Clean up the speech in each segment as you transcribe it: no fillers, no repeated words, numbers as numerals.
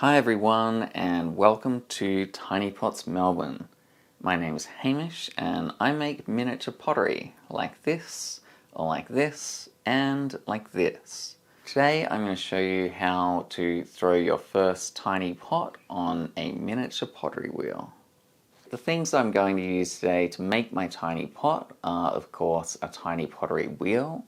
Hi everyone and welcome to Tiny Pots Melbourne. My name is Hamish and I make miniature pottery like this, or like this, and like this. Today I'm going to show you how to throw your first tiny pot on a miniature pottery wheel. The things I'm going to use today to make my tiny pot are of course a tiny pottery wheel,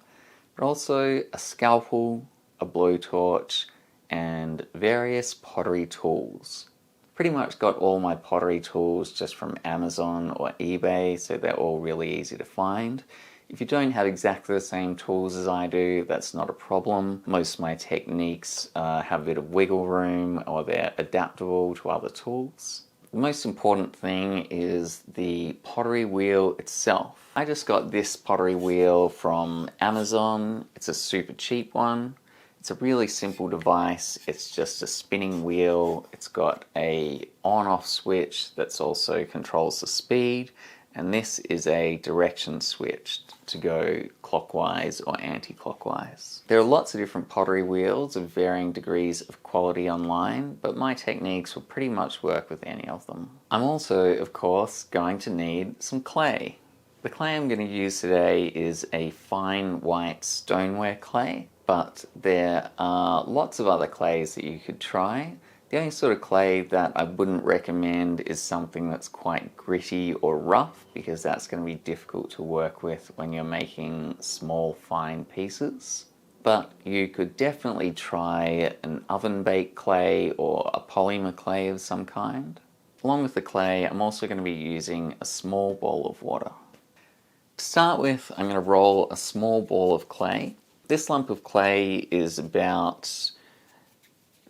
but also a scalpel, a blowtorch, and various pottery tools. Pretty much got all my pottery tools just from Amazon or eBay, so they're all really easy to find. If you don't have exactly the same tools as I do, that's not a problem. Most of my techniques have a bit of wiggle room or they're adaptable to other tools. The most important thing is the pottery wheel itself. I just got this pottery wheel from Amazon. It's a super cheap one. It's a really simple device. It's just a spinning wheel. It's got a on-off switch that also controls the speed, and this is a direction switch to go clockwise or anti-clockwise. There are lots of different pottery wheels of varying degrees of quality online, but my techniques will pretty much work with any of them. I'm also, of course, going to need some clay. The clay I'm going to use today is a fine white stoneware clay, but there are lots of other clays that you could try. The only sort of clay that I wouldn't recommend is something that's quite gritty or rough, because that's going to be difficult to work with when you're making small fine pieces. But you could definitely try an oven-baked clay or a polymer clay of some kind. Along with the clay, I'm also going to be using a small bowl of water. To start with, I'm going to roll a small ball of clay. This lump of clay is about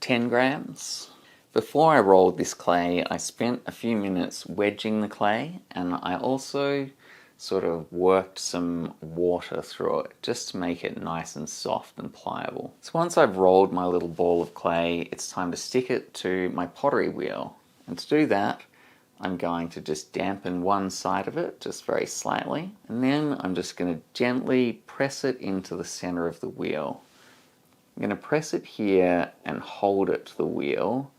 10 grams. Before I rolled this clay, I spent a few minutes wedging the clay, and I also sort of worked some water through it just to make it nice and soft and pliable. So once I've rolled my little ball of clay, it's time to stick it to my pottery wheel. And to do that, I'm going to just dampen one side of it, just very slightly, and then I'm just going to gently press it into the center of the wheel. I'm going to press it here and hold it to the wheel,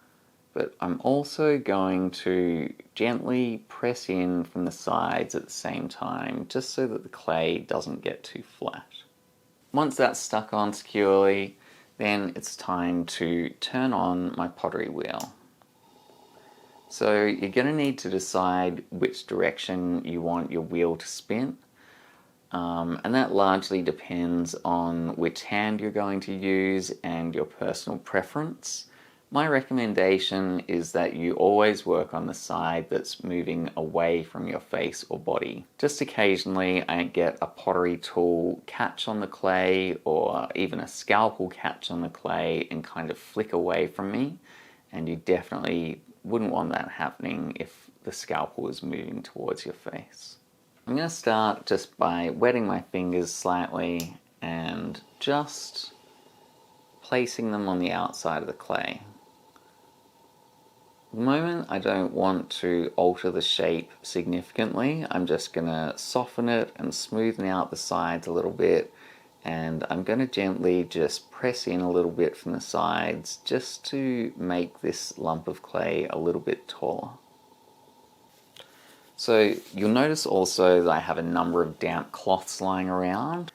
but I'm also going to gently press in from the sides at the same time, just so that the clay doesn't get too flat. Once that's stuck on securely, then it's time to turn on my pottery wheel. So you're going to need to decide which direction you want your wheel to spin, and that largely depends on which hand you're going to use and your personal preference. My recommendation is that you always work on the side that's moving away from your face or body. Just occasionally I get a pottery tool catch on the clay or even a scalpel catch on the clay and kind of flick away from me, and you definitely wouldn't want that happening if the scalpel is moving towards your face. I'm going to start just by wetting my fingers slightly and just placing them on the outside of the clay. At the moment I don't want to alter the shape significantly. I'm just going to soften it and smoothen out the sides a little bit, and I'm going to gently just press in a little bit from the sides just to make this lump of clay a little bit taller. So you'll notice also that I have a number of damp cloths lying around.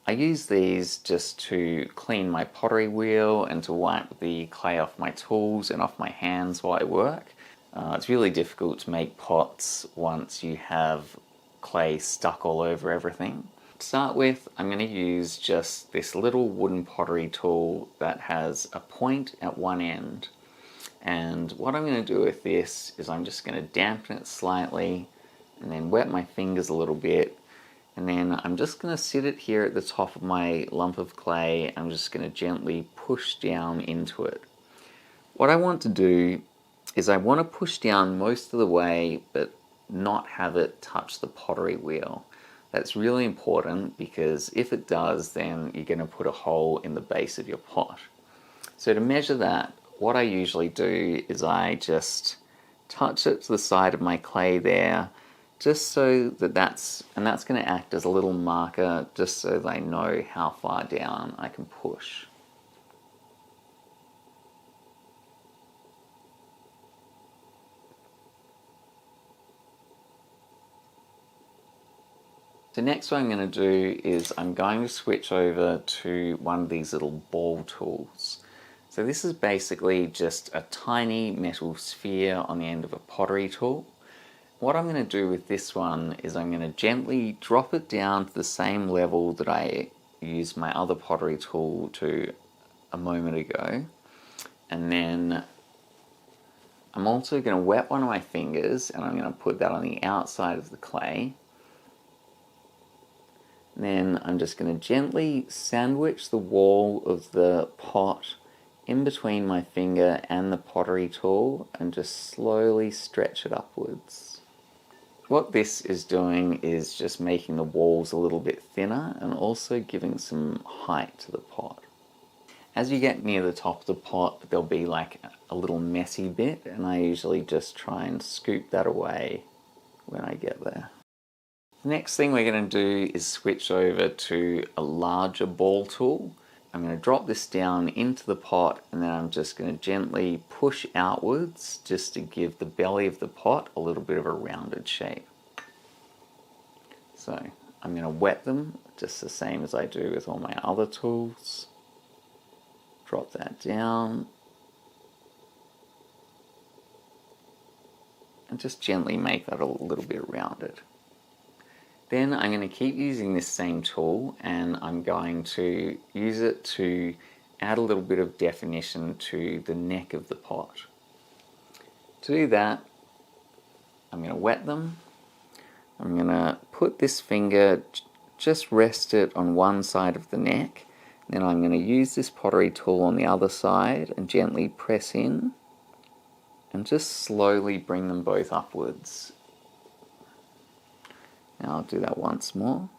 I use these just to clean my pottery wheel and to wipe the clay off my tools and off my hands while I work. It's really difficult to make pots once you have clay stuck all over everything. To start with, I'm going to use just this little wooden pottery tool that has a point at one end. And what I'm going to do with this is I'm just going to dampen it slightly and then wet my fingers a little bit. And then I'm just going to sit it here at the top of my lump of clay. I'm just going to gently push down into it. What I want to do is I want to push down most of the way, but not have it touch the pottery wheel. That's really important because if it does, then you're going to put a hole in the base of your pot. So to measure that, what I usually do is I just touch it to the side of my clay there, just so that that's going to act as a little marker, just so they know how far down I can push. The next what I'm going to do is I'm going to switch over to one of these little ball tools. So this is basically just a tiny metal sphere on the end of a pottery tool. What I'm going to do with this one is I'm going to gently drop it down to the same level that I used my other pottery tool to a moment ago. And then I'm also going to wet one of my fingers and I'm going to put that on the outside of the clay. Then I'm just going to gently sandwich the wall of the pot in between my finger and the pottery tool and just slowly stretch it upwards. What this is doing is just making the walls a little bit thinner and also giving some height to the pot. As you get near the top of the pot, there'll be like a little messy bit, and I usually just try and scoop that away when I get there. The next thing we're going to do is switch over to a larger ball tool. I'm going to drop this down into the pot and then I'm just going to gently push outwards just to give the belly of the pot a little bit of a rounded shape. So I'm going to wet them just the same as I do with all my other tools. Drop that down and just gently make that a little bit rounded. Then I'm going to keep using this same tool and I'm going to use it to add a little bit of definition to the neck of the pot. To do that, I'm going to wet them. I'm going to put this finger, just rest it on one side of the neck. Then I'm going to use this pottery tool on the other side and gently press in and just slowly bring them both upwards. Now I'll do that once more.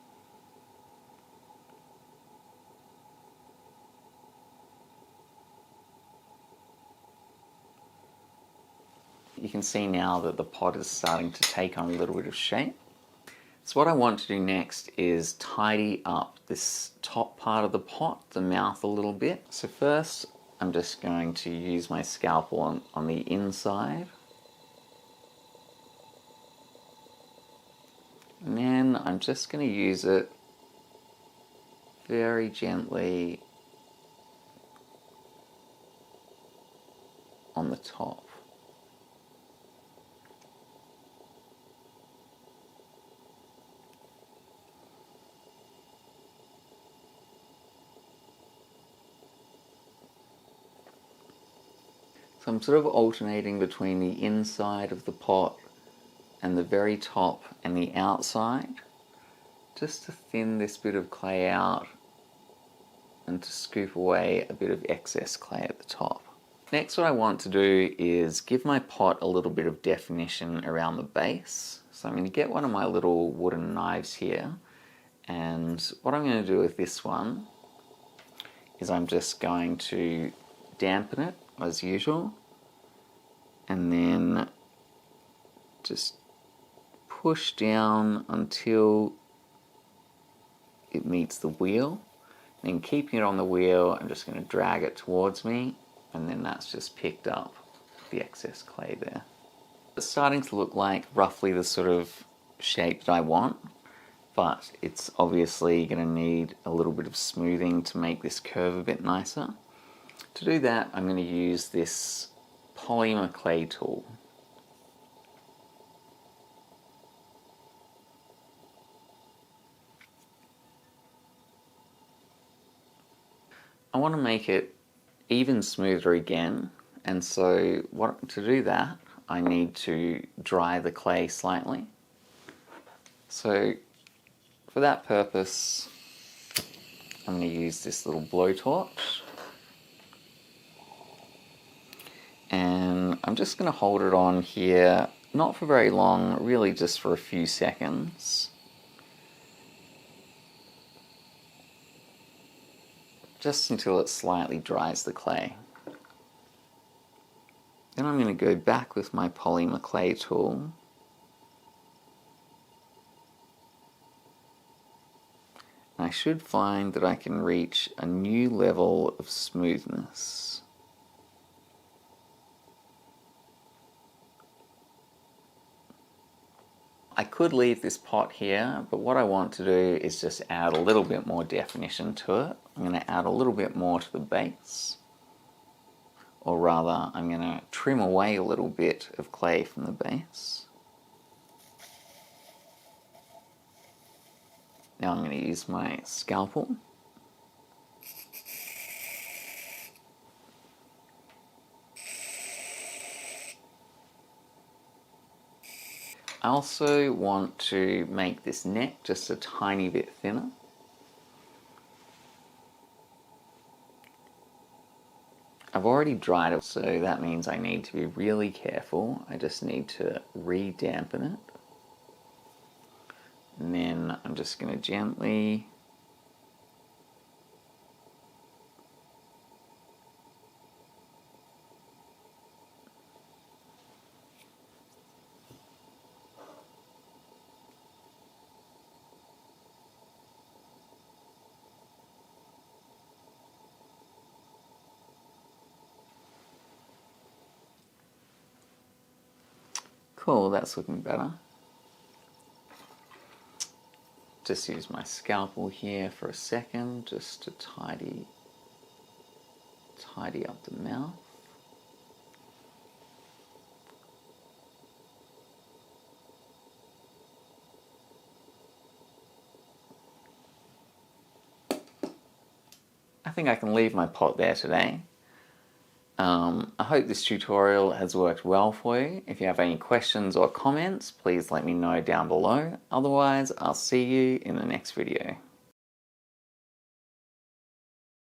You can see now that the pot is starting to take on a little bit of shape. So what I want to do next is tidy up this top part of the pot, the mouth a little bit. So first I'm just going to use my scalpel on the inside. And then I'm just going to use it very gently on the top. So I'm sort of alternating between the inside of the pot and the very top and the outside, just to thin this bit of clay out and to scoop away a bit of excess clay at the top. Next, what I want to do is give my pot a little bit of definition around the base. So I'm going to get one of my little wooden knives here, and what I'm going to do with this one is I'm just going to dampen it as usual and then just push down until it meets the wheel. Then keeping it on the wheel, I'm just going to drag it towards me, and then that's just picked up the excess clay there. It's starting to look like roughly the sort of shape that I want, but it's obviously going to need a little bit of smoothing to make this curve a bit nicer. To do that, I'm going to use this polymer clay tool. I want to make it even smoother again, and so to do that I need to dry the clay slightly. So for that purpose I'm going to use this little blowtorch, and I'm just going to hold it on here, not for very long, really just for a few seconds. Just until it slightly dries the clay. Then I'm going to go back with my polymer clay tool and I should find that I can reach a new level of smoothness. I could leave this pot here, but what I want to do is just add a little bit more definition to it. I'm going to add a little bit more to the base, or rather I'm going to trim away a little bit of clay from the base. Now I'm going to use my scalpel. I also want to make this neck just a tiny bit thinner. I've already dried it, so that means I need to be really careful. I just need to re-dampen it. And then I'm just going to gently Cool, that's looking better. Just use my scalpel here for a second, just to tidy up the mouth. I think I can leave my pot there today. I hope this tutorial has worked well for you. If you have any questions or comments, please let me know down below. Otherwise, I'll see you in the next video.